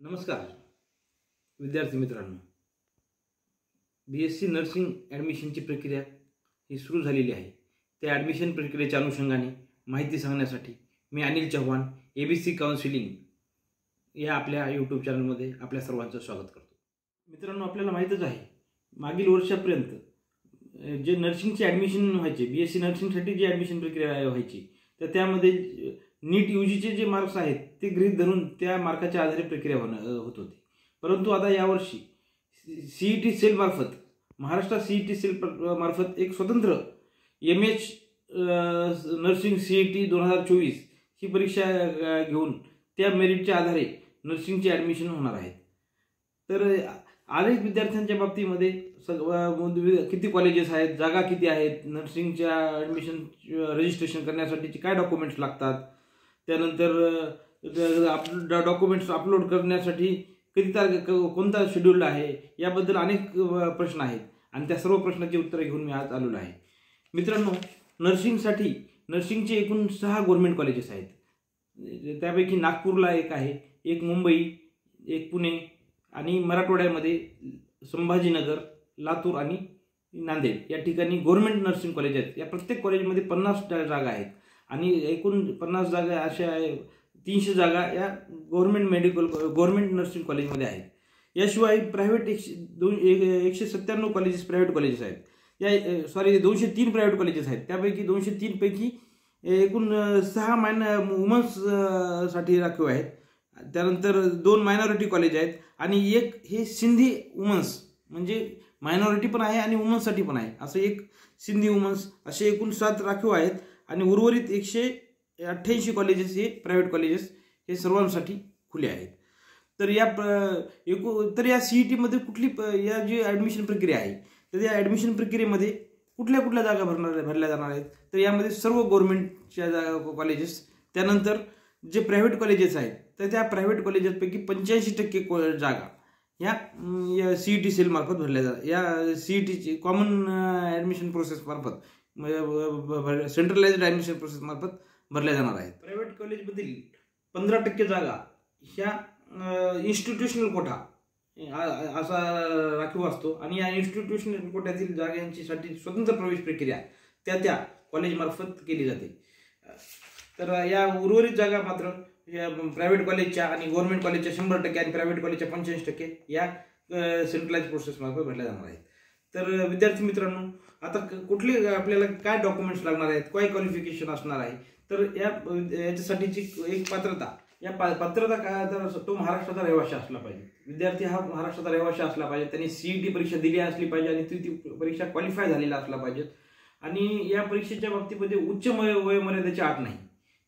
नमस्कार विद्यार्थी मित्रांनो, BSc नर्सिंग ॲडमिशनची प्रक्रिया ही सुरू झालेली आहे। त्या ॲडमिशन प्रक्रियेच्या अनुषंगाने माहिती सांगण्यासाठी मी अनिल चव्हाण ABC काउन्सिलिंग या आपल्या यूट्यूब चॅनलमध्ये आपल्या सर्वांचं स्वागत करतो। मित्रांनो, आपल्याला माहीतच आहे मागील वर्षापर्यंत जे नर्सिंगचे ॲडमिशन व्हायचे, BSc नर्सिंगसाठी जी ॲडमिशन प्रक्रिया व्हायची, तर त्यामध्ये नीट UGचे जे मार्क्स आहेत ते गृहीत धरून त्या मार्काच्या आधारे प्रक्रिया होत होती। परंतु आता यावर्षी CET सेल मार्फत, महाराष्ट्र CET सेल मार्फत एक स्वतंत्र MH नर्सिंग CET 2024 ही परीक्षा घेऊन त्या मेरिटच्या आधारे नर्सिंगचे ॲडमिशन होणार आहेत। तर अनेक विद्यार्थ्यांच्या बाबतीमध्ये किती कॉलेजेस आहेत, जागा किती आहेत, नर्सिंगच्या ॲडमिशन रजिस्ट्रेशन करण्यासाठीचे काय डॉक्युमेंट्स लागतात, त्यानंतर डॉक्युमेंट्स अपलोड करण्यासाठी किती कोणता शेड्यूल आहे, याबद्दल अनेक प्रश्न आहेत आणि त्या सर्व प्रश्नाची उत्तरे घेऊन मी आज आलेलो आहे। मित्रांनो, नर्सिंगचे एकूण 6 गव्हर्नमेंट कॉलेजेस आहेत। त्यापैकी नागपूरला एक आहे, एक मुंबई, एक पुणे आणि मराठवाड्यामध्ये संभाजीनगर, लातूर आणि नांदेड या ठिकाणी गव्हर्नमेंट नर्सिंग कॉलेज आहेत। या प्रत्येक कॉलेजमध्ये 50 जागा आहेत आणि एकूण 50 जागा अशा 300 जागा या गव्हर्नमेंट नर्सिंग कॉलेजमध्ये आहेत। याशिवाय प्रायव्हेट 197 कॉलेजेस प्रायव्हेट कॉलेजेस आहेत। 203 प्रायव्हेट कॉलेजेस आहेत। त्यापैकी 203 पैकी एकूण 6 वुमन्ससाठी राखीव आहेत। त्यानंतर 2 मायनॉरिटी कॉलेज आहेत आणि एक हे सिंधी वुमन्स, म्हणजे मायनॉरिटी पण आहे आणि वुमन्ससाठी पण आहे, असं एक सिंधी वुमन्स, असे एकूण 7 राखीव आहेत आणि उर्वरित 188 कॉलेजेस हे प्रायव्हेट कॉलेजेस हे सर्वांसाठी खुले आहेत। तर या CET मध्ये या जी ॲडमिशन प्रक्रिया आहे, तर या ॲडमिशन प्रक्रियेमध्ये कुठल्या जागा भरल्या जाणार आहेत, तर यामध्ये सर्व गव्हर्नमेंटच्या कॉलेजेस, त्यानंतर जे प्रायव्हेट कॉलेजेस आहेत तर त्या प्रायव्हेट कॉलेजेसपैकी 85% जागा या CET सेल मार्फत भरल्या जातात। या CETची कॉमन ॲडमिशन प्रोसेस मार्फत, सेंट्रलाइज्ड ॲडमिशन प्रोसेस मार्फत भरल्या जाणार आहेत। प्रायव्हेट कॉलेजमधील 15% जागा ह्या इन्स्टिट्यूशनल कोटा असा राखीव असतो आणि या इन्स्टिट्यूशनल कोट्यातील जागांसाठी स्वतंत्र प्रवेश प्रक्रिया त्या कॉलेजमार्फत केली जाते। तर या उर्वरित जागा मात्र या प्रायव्हेट कॉलेजच्या आणि गव्हर्नमेंट कॉलेजच्या 100% आणि प्रायव्हेट कॉलेजच्या 85% या सेंट्रलाइज प्रोसेस मार्फत भरल्या जाणार आहेत। तर विद्यार्थी मित्रांनो, आता कुठले आपल्याला काय डॉक्युमेंट्स लागणार आहेत, काय क्वालिफिकेशन असणार आहे, तर याच्यासाठीची एक पात्रता, या पात्रता काय, तर तो महाराष्ट्राचा रहिवासी असला पाहिजे। विद्यार्थी हा महाराष्ट्राचा रहिवासी असला पाहिजे, त्यांनी CET परीक्षा दिली असली पाहिजे आणि ती परीक्षा क्वालिफाय झालेला असला पाहिजे आणि या परीक्षेच्या बाबतीमध्ये उच्च वयोमर्यादेची अट नाही।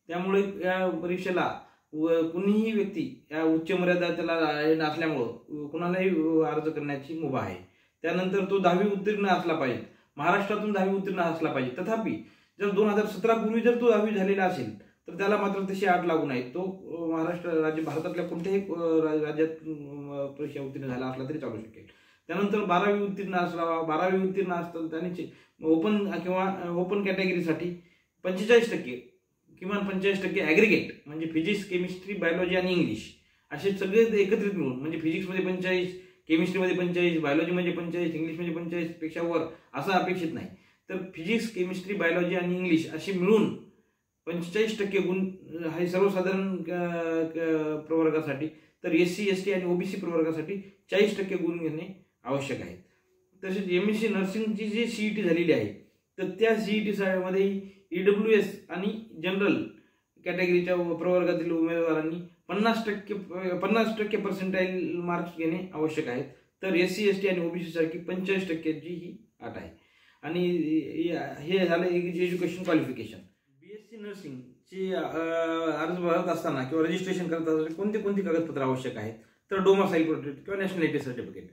त्यामुळे या परीक्षेला कुणीही व्यक्ती या उच्च मर्यादा त्याला नसल्यामुळं कुणालाही अर्ज करण्याची मुभा आहे। त्यानंतर तो 10वी उत्तीर्ण असला पाहिजे, महाराष्ट्रातून 10वी उत्तीर्ण असला पाहिजे। तथापि जर 2017 पूर्वी जर तो 10वी झालेला असेल तर त्याला मात्र तशी अट लागू नाही। तो महाराष्ट्र राज्य, भारतातल्या कोणत्याही राज्यात परीक्षा उत्तीर्ण झाला असला तरी चालू शकेल। त्यानंतर 12वी उत्तीर्ण असताना त्यांनी ओपन कॅटेगरीसाठी 45%, किमान 45% ॲग्रिगेट, म्हणजे फिजिक्स, केमिस्ट्री, बायोलॉजी आणि इंग्लिश असे सगळे एकत्रित मिळून, म्हणजे फिजिक्समध्ये 45, केमिस्ट्रीमध्ये 45, बायोलॉजीमध्ये 45, इंग्लिशमध्ये 45 पेक्षा वर असं अपेक्षित नाही। तर फिजिक्स, केमिस्ट्री, बायोलॉजी आणि इंग्लिश अशी मिळून 45% गुण हे सर्वसाधारण प्रवर्गासाठी, तर SC, ST आणि OBC प्रवर्गासाठी 40% गुण घेणे आवश्यक आहे। तसेच MSc नर्सिंगची जी CET झालेली आहे, तर त्या CET मध्ये EWS आणि जनरल कॅटेगरीच्या प्रवर्गातील उमेदवारांनी 50% पर्सेंटाईल मार्क्स घेणे आवश्यक आहेत। तर SC, ST आणि OBC साठी 45%ची ही अट आहे। आणि हे झालं एज्युकेशन क्वालिफिकेशन। BSc नर्सिंगची अर्ज भरत असताना किंवा रजिस्ट्रेशन करत असताना कोणती कागदपत्र आवश्यक आहेत, तर डोमासाईल सर्टिफिकेट किंवा नॅशनॅलिटी सर्टिफिकेट।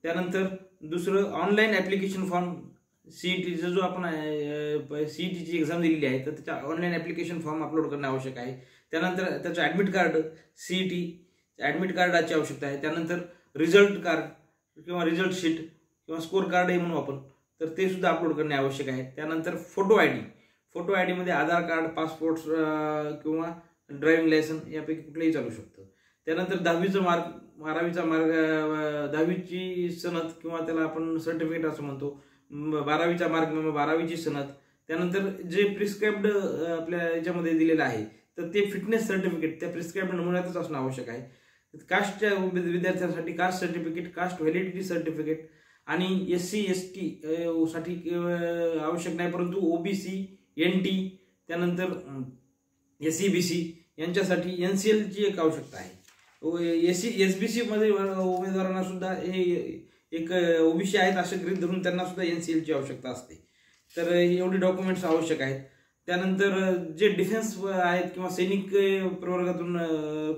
त्यानंतर दुसरं ऑनलाईन ॲप्लिकेशन फॉर्म, CETचा जो आपण CETची एक्झाम दिलेली आहे तर त्याचा ऑनलाईन ॲप्लिकेशन फॉर्म अपलोड करणं आवश्यक आहे। त्यानंतर त्याचं ॲडमिट कार्ड, CET ॲडमिट कार्डाची आवश्यकता आहे। त्यानंतर रिझल्ट कार्ड किंवा रिझल्ट शीट किंवा स्कोर कार्डही म्हणू आपण, तर ते सुद्धा अपलोड करणे आवश्यक आहे। त्यानंतर फोटो आय मध्ये आधार कार्ड, पासपोर्ट किंवा ड्रायव्हिंग लायसन्स यापैकी कुठलेही चालू शकतं। त्यानंतर 10वीचं मार्क 12वीचा मार्ग 10वीची सनद किंवा त्याला आपण सर्टिफिकेट असं म्हणतो, 12वीचा मार्ग 12वीची सनद, त्यानंतर जे प्रिस्क्राइब्ड आपल्या याच्यामध्ये दिलेलं आहे तर ते फिटनेस सर्टिफिकेट त्या प्रिस्क्राइब्ड नमुन्यातच असणं आवश्यक आहे. कास्टच्या विद्यार्थ्यांसाठी caste certificate, caste validity certificate आणि SC ST साठी आवश्यक नाही, परंतु OBC NT त्यानंतर SC BC यांच्यासाठी NCL ची एक आवश्यकता आहे. SBC मध्ये उमेदवारांना सुद्धा हे एक OBC आहेत असे गृहीत धरून त्यांना सुद्धा NCL ची आवश्यकता असते. तर एवढे डॉक्युमेंट्स आवश्यक आहेत. त्यानंतर जे डिफेन्स आहेत किंवा सैनिक प्रवर्गातून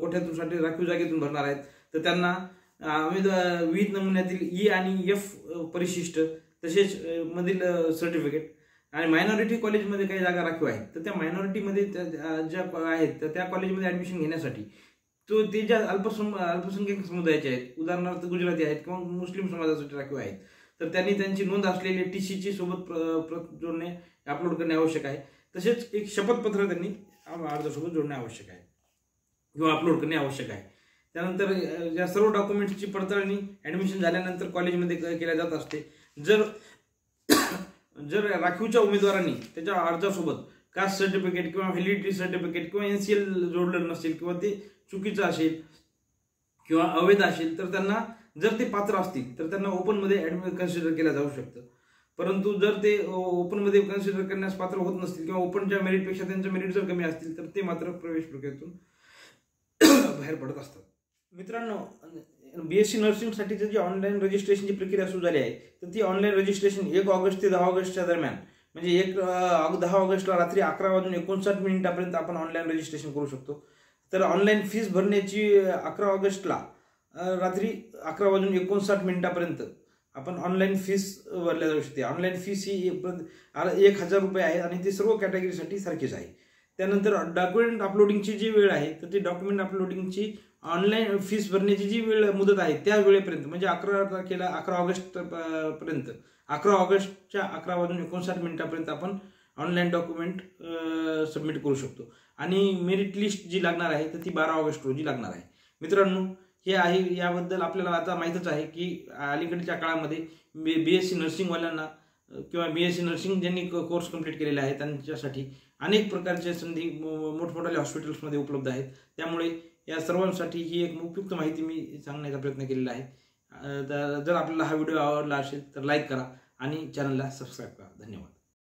कोठ्यातून राखीव जागेतून भरणार आहेत तर त्यांना विविध नमुन्यातील E आणि F परिशिष्ट तसेच मधील सर्टिफिकेट आणि मायनॉरिटी कॉलेजमध्ये काही जागा राखीव आहेत तर त्या मायनॉरिटीमध्ये ज्या आहेत तर त्या कॉलेजमध्ये ॲडमिशन घेण्यासाठी ते ज्या अल्पसंख्याक समुदायाचे आहेत, उदाहरणार्थ गुजराती आहेत किंवा मुस्लिम समाजासाठी राखीव आहेत तर त्यांनी त्यांची नोंद असलेली TC ची सोबत प्रत जोडणे अपलोड करणे आवश्यक आहे. तसेच एक शपथपत्र त्यांनी अर्जासोबत जोडणे आवश्यक आहे किंवा अपलोड करणे आवश्यक आहे. त्यानंतर या सर्व डॉक्युमेंट्सची पडताळणी ॲडमिशन झाल्यानंतर कॉलेजमध्ये केल्या जात असते. जर राखीवच्या उमेदवारांनी त्याच्या अर्जासोबत कास्ट सर्टिफिकेट किंवा व्हॅलिडिटी सर्टिफिकेट किंवा NCL जोडलं नसेल किंवा ते चुकीचं असेल किंवा अवैध असेल तर त्यांना, जर ते पात्र असतील तर त्यांना ओपनमध्ये कन्सिडर केलं जाऊ शकतं. परंतु जर ते ओपनमध्ये कन्सिडर करण्यास पात्र होत नसतील किंवा ओपनच्या मेरिटपेक्षा त्यांचे मेरिट जर कमी असतील तर ते मात्र प्रवेश प्रक्रियेतून बाहेर पडत असतात. मित्रांनो, BSc नर्सिंगसाठीची जी ऑनलाईन रजिस्ट्रेशनची प्रक्रिया सुरू झाली आहे तर ती ऑनलाईन रजिस्ट्रेशन 1 ऑगस्ट ते 10 ऑगस्टच्या दरम्यान, म्हणजे 10 ऑगस्टला रात्री 11:59 आपण ऑनलाईन रजिस्ट्रेशन करू शकतो. तर ऑनलाईन फीस भरण्याची 11 ऑगस्टला रात्री 11:59 आपण ऑनलाईन फीस भरल्या जाऊ शकते. ऑनलाईन फीस ही 1,000 रुपये आहे आणि ती सर्व कॅटेगरीसाठी सारखीच आहे. त्यानंतर डॉक्युमेंट अपलोडिंगची जी वेळ आहे तर ती डॉक्युमेंट अपलोडिंगची ऑनलाईन फीस भरण्याची जी वेळ मुदत आहे त्या वेळेपर्यंत, म्हणजे 11 तारखेला 11 ऑगस्ट पर्यंत, 11 ऑगस्टच्या 11:59 आपण ऑनलाईन डॉक्युमेंट सबमिट करू शकतो. आणि मेरिट लिस्ट जी लागणार आहे तर ती 12 ऑगस्ट रोजी लागणार आहे. मित्रांनो, हे आहे, याबद्दल आपल्याला आता माहीतच आहे की अलीकडच्या काळामध्ये BSc नर्सिंगवाल्यांना किंवा BSc नर्सिंग ज्यांनी कोर्स कंप्लीट केलेला आहे त्यांच्यासाठी अनेक प्रकारच्या संधी मोठमोठ्या हॉस्पिटल्समध्ये उपलब्ध आहेत. त्यामुळे या सर्वांसाठी ही एक उपयुक्त माहिती मी सांगण्याचा प्रयत्न केलेला आहे. जर आपल्याला हा व्हिडिओ आवडला असेल तर लाईक करा आणि चॅनलला सबस्क्राईब करा. धन्यवाद.